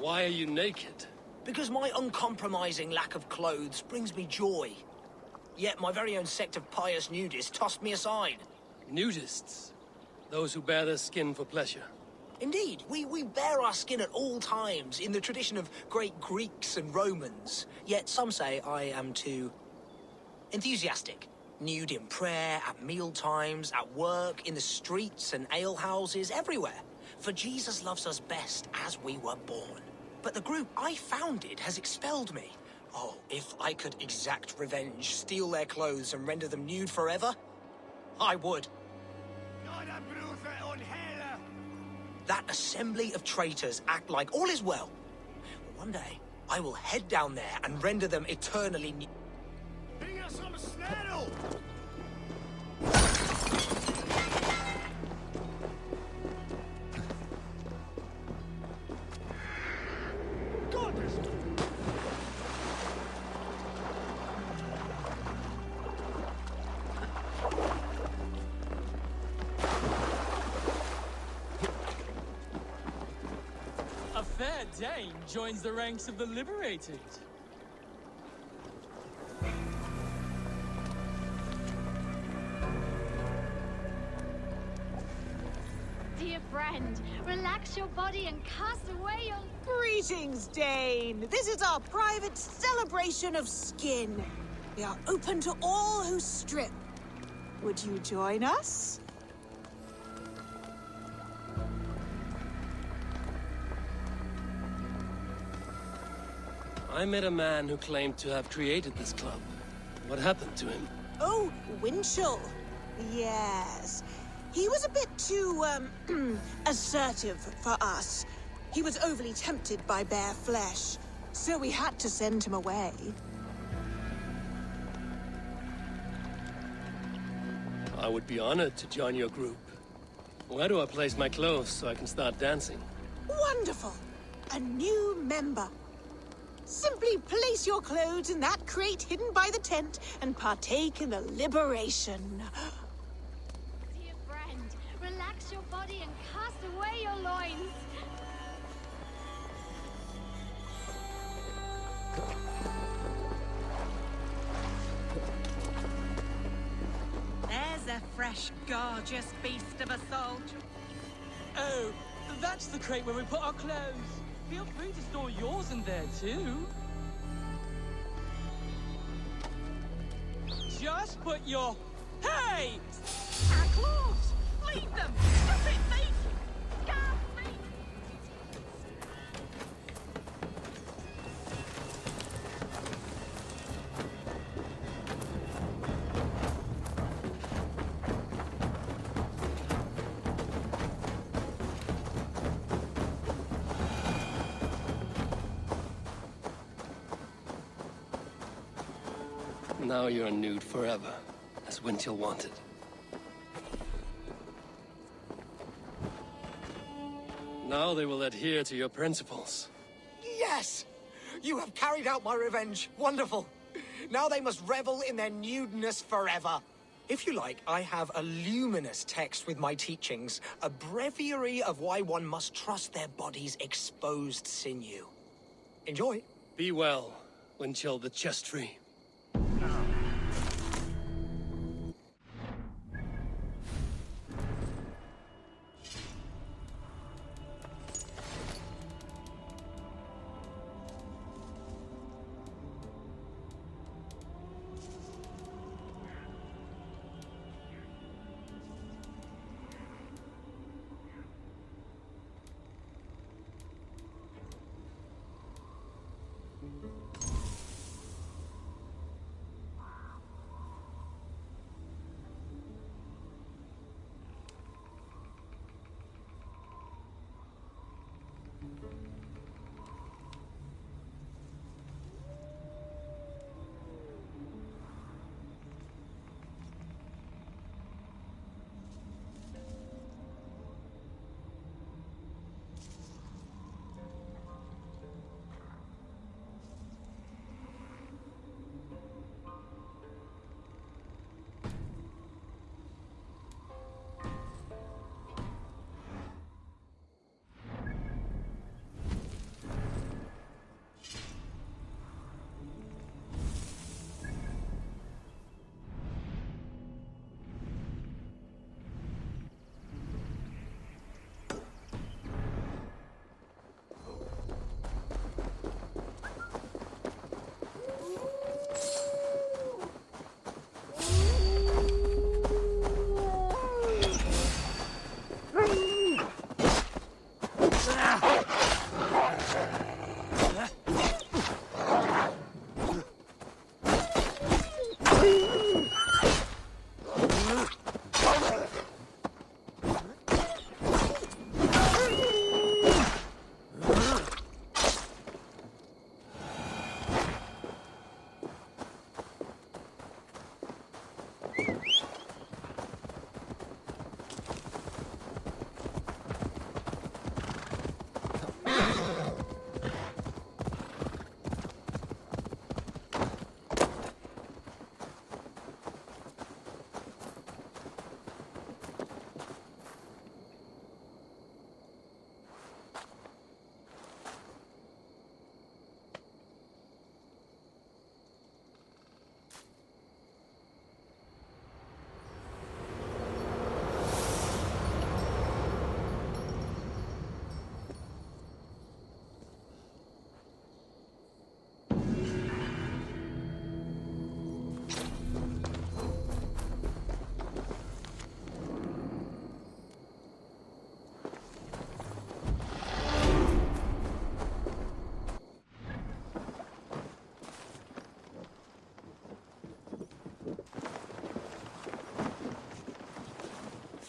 Why are you naked? Because my uncompromising lack of clothes brings me joy. Yet my very own sect of pious nudists tossed me aside. Nudists? Those who bare their skin for pleasure. Indeed, we bare our skin at all times, in the tradition of great Greeks and Romans. Yet some say I am too enthusiastic. Nude in prayer, at meal times, at work, in the streets and alehouses, everywhere. For Jesus loves us best as we were born. But the group I founded has expelled me. Oh, if I could exact revenge, steal their clothes and render them nude forever, I would. That assembly of traitors act like all is well. One day, I will head down there and render them eternally nude. Bring us some snaddle! A fair Dane joins the ranks of the liberated. Dear friend, relax your body and cast away your... Greetings, Dane. This is our private celebration of skin. We are open to all who strip. Would you join us? I met a man who claimed to have created this club. What happened to him? Oh, Winchell. Yes. He was a bit too, assertive for us. He was overly tempted by bare flesh, so we had to send him away. I would be honored to join your group. Where do I place my clothes so I can start dancing? Wonderful! A new member. Simply place your clothes in that crate hidden by the tent and partake in the liberation. Dear friend, relax your body and cast away your loins. There's a fresh, gorgeous beast of a soldier. Oh, that's the crate where we put our clothes. Feel free to store yours in there, too. Just put your... Hey! Our clothes! Leave them! Stop it, mate! Scarf, mate! Now you're nude forever, as Winchell wanted. Now they will adhere to your principles. Yes! You have carried out my revenge. Wonderful. Now they must revel in their nudeness forever. If you like, I have a luminous text with my teachings, a breviary of why one must trust their body's exposed sinew. Enjoy. Be well, Winchell the chest tree.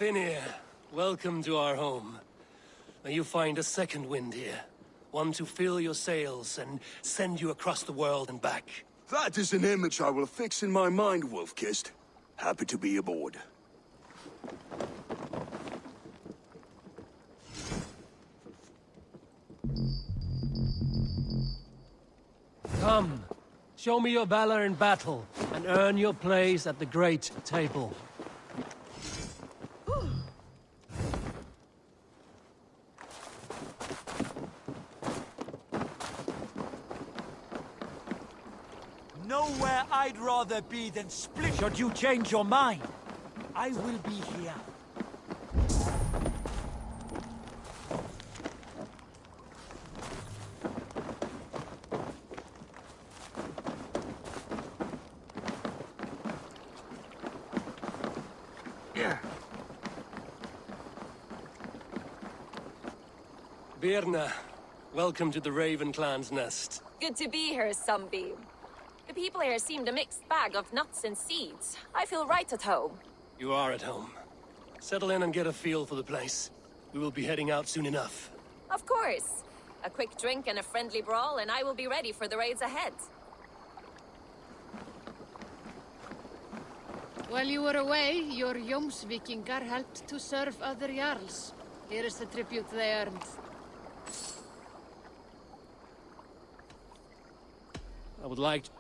Finir, welcome to our home. May you find a second wind here. One to fill your sails and send you across the world and back. That is an image I will fix in my mind, Wolf-Kissed. Happy to be aboard. Come, show me your valor in battle, and earn your place at the great table. Nowhere I'd rather be than split. Should you change your mind, I will be here. Birna, welcome to the Raven Clan's nest. Good to be here, Sunbeam. The people here seemed a mixed bag of nuts and seeds. I feel right at home. You are at home. Settle in and get a feel for the place. We will be heading out soon enough. Of course. A quick drink and a friendly brawl, and I will be ready for the raids ahead. While you were away, your Jomsvikingar helped to serve other Jarls. Here is the tribute they earned. I would like to...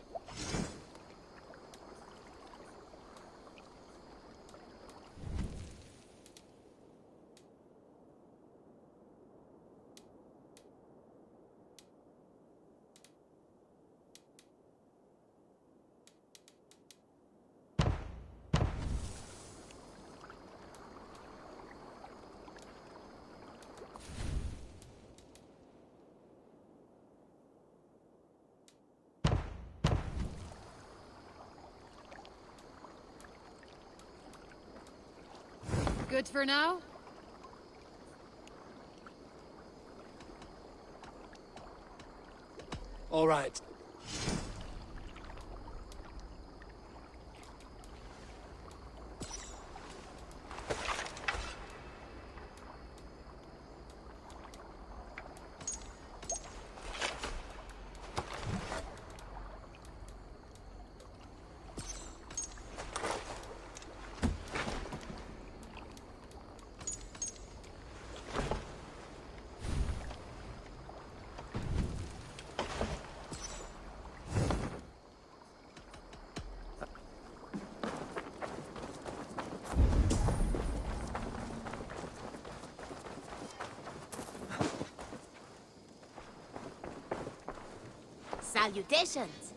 Good for now? All right. Salutations!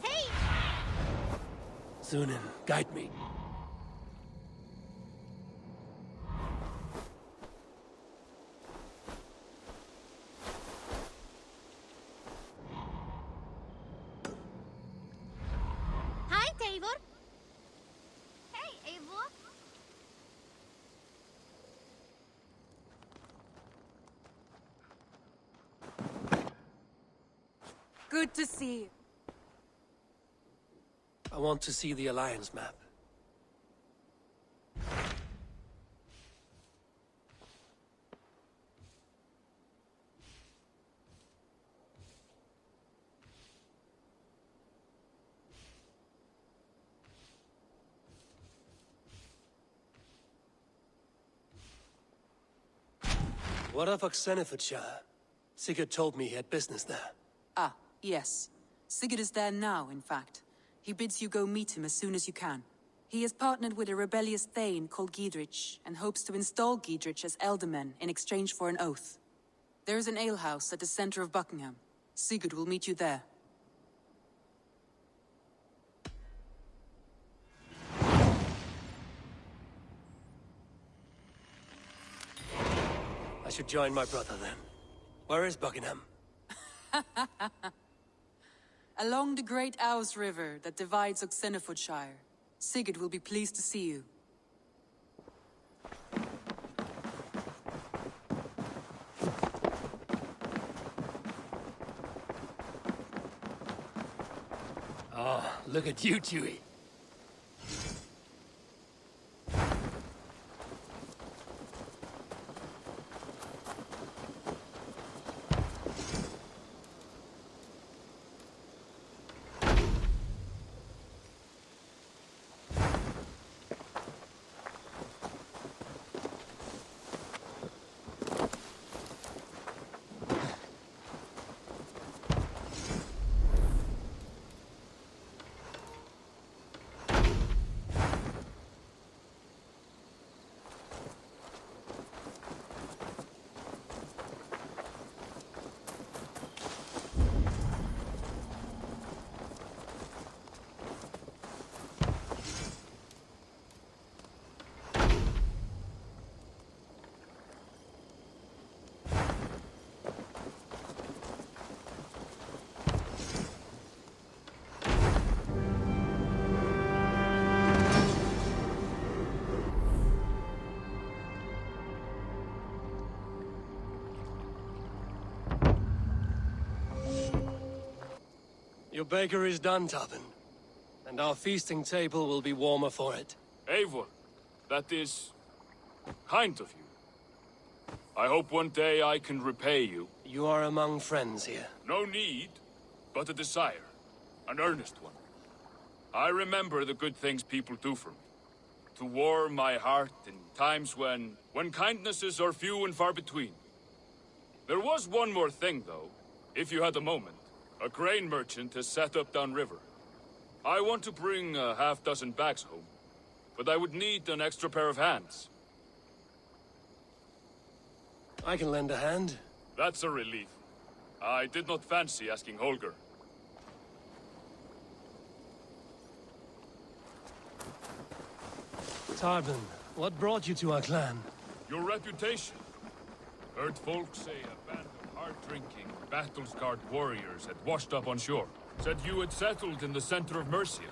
Hey! Zunin, guide me. Good to see you. I want to see the Alliance map. What of Oxenfordshire? Sigurd told me he had business there. Ah, yes. Sigurd is there now, in fact. He bids you go meet him as soon as you can. He has partnered with a rebellious Thane called Giedrich, and hopes to install Giedrich as Elderman in exchange for an oath. There is an alehouse at the center of Buckingham. Sigurd will meet you there. I should join my brother then. Where is Buckingham? Along the great Ouse River that divides Oxenfordshire. Sigurd will be pleased to see you. Oh, look at you, Chewie. Your baker is done, Tobin. And our feasting table will be warmer for it. Eivor, that is kind of you. I hope one day I can repay you. You are among friends here. No need, but a desire. An earnest one. I remember the good things people do for me. To warm my heart in times when kindnesses are few and far between. There was one more thing, though, if you had a moment. A grain merchant has set up downriver. I want to bring a half-dozen bags home, but I would need an extra pair of hands. I can lend a hand. That's a relief. I did not fancy asking Holger. Tarbin, what brought you to our clan? Your reputation. Heard folks say a band of hard-drinking, battle-scarred warriors had washed up on shore. Said you had settled in the center of Mercia,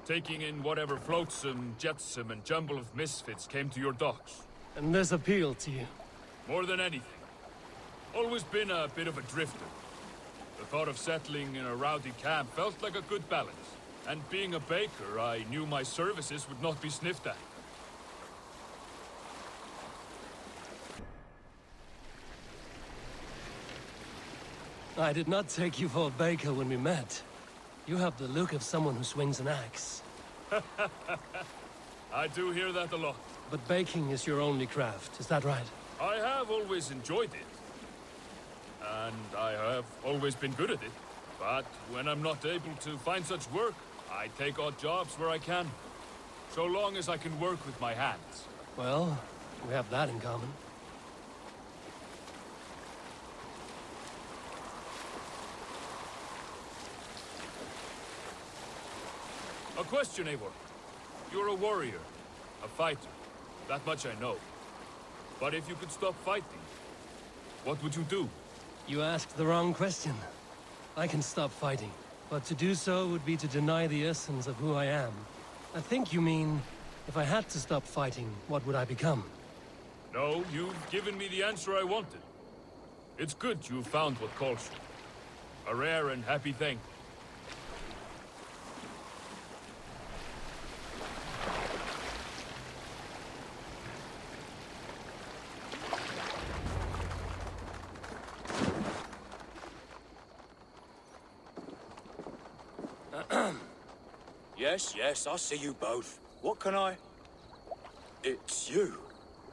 taking in whatever flotsam, jetsam, and jumble of misfits came to your docks. And this appealed to you? More than anything. Always been a bit of a drifter. The thought of settling in a rowdy camp felt like a good balance. And being a baker, I knew my services would not be sniffed at. I did not take you for a baker when we met. You have the look of someone who swings an axe. I do hear that a lot. But baking is your only craft, is that right? I have always enjoyed it. And I have always been good at it. But when I'm not able to find such work, I take odd jobs where I can. So long as I can work with my hands. Well, we have that in common. A question, Eivor. You're a warrior, a fighter. That much I know. But if you could stop fighting, what would you do? You asked the wrong question. I can stop fighting, but to do so would be to deny the essence of who I am. I think you mean, if I had to stop fighting, what would I become? No, you've given me the answer I wanted. It's good you've found what calls you. A rare and happy thing. Yes, I see you both. What can I... It's you.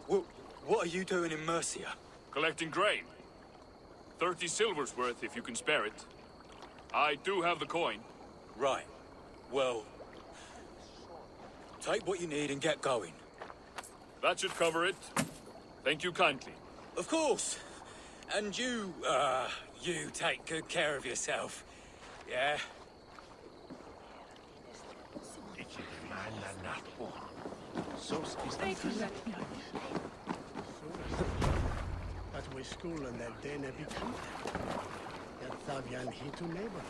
What are you doing in Mercia? Collecting grain. 30 silver's worth if you can spare it. I do have the coin. Right. Well... take what you need and get going. That should cover it. Thank you kindly. Of course. And you take good care of yourself. Yeah? Att vi skolan där den är bekant. Jag tar vi en hit och neighbor.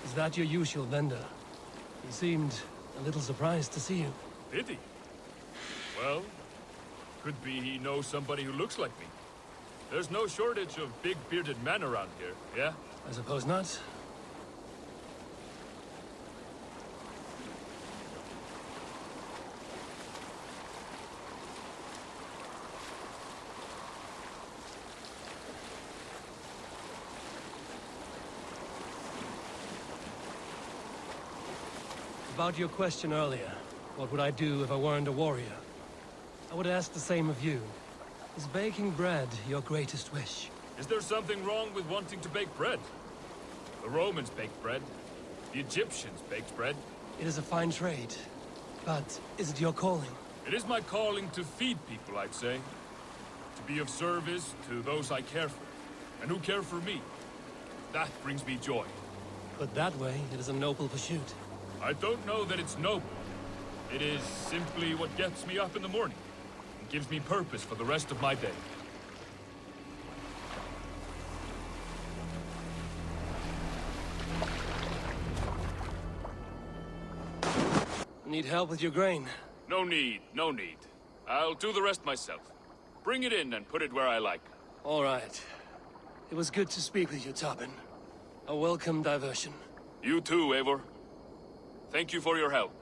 Is that your usual vendor? He seemed a little surprised to see you. Did he? Well, Could be he knows somebody who looks like me. There's no shortage of big bearded men around here, yeah? I suppose not. About your question earlier, what would I do if I weren't a warrior? I would ask the same of you. Is baking bread your greatest wish? Is there something wrong with wanting to bake bread? The Romans baked bread. The Egyptians baked bread. It is a fine trade. But is it your calling? It is my calling to feed people, I'd say. To be of service to those I care for, and who care for me. That brings me joy. Put that way, it is a noble pursuit. I don't know that it's noble. It is simply what gets me up in the morning. And gives me purpose for the rest of my day. Need help with your grain? No need, no need. I'll do the rest myself. Bring it in and put it where I like. All right. It was good to speak with you, Tobin. A welcome diversion. You too, Eivor. Thank you for your help.